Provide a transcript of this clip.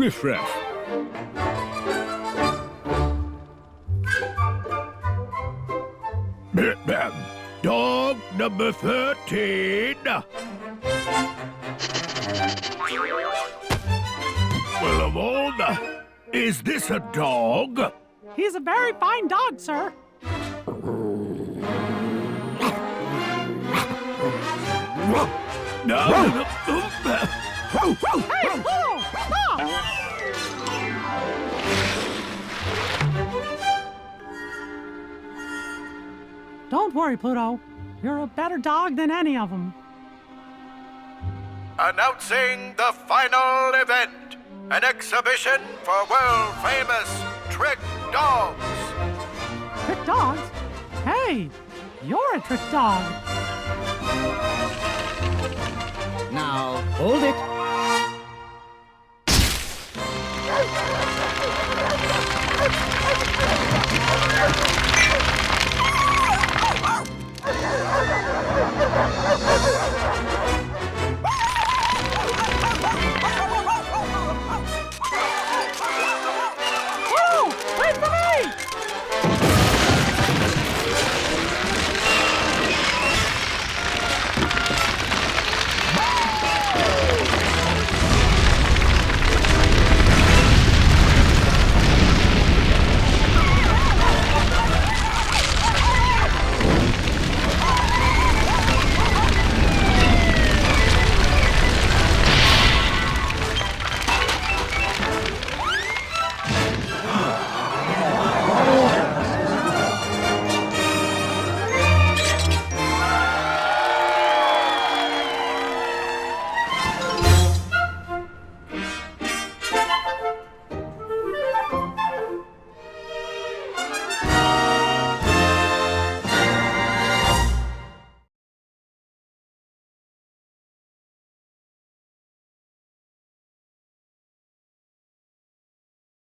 Riff Raff. Dog number 13. Well, of all the... Is this a dog? He's a very fine dog, sir. Hey, Pluto! Stop! Don't worry, Pluto. You're a better dog than any of them. Announcing the final event. An exhibition for world-famous trick dogs. Trick dogs? Hey, you're a trick dog. Now, hold it.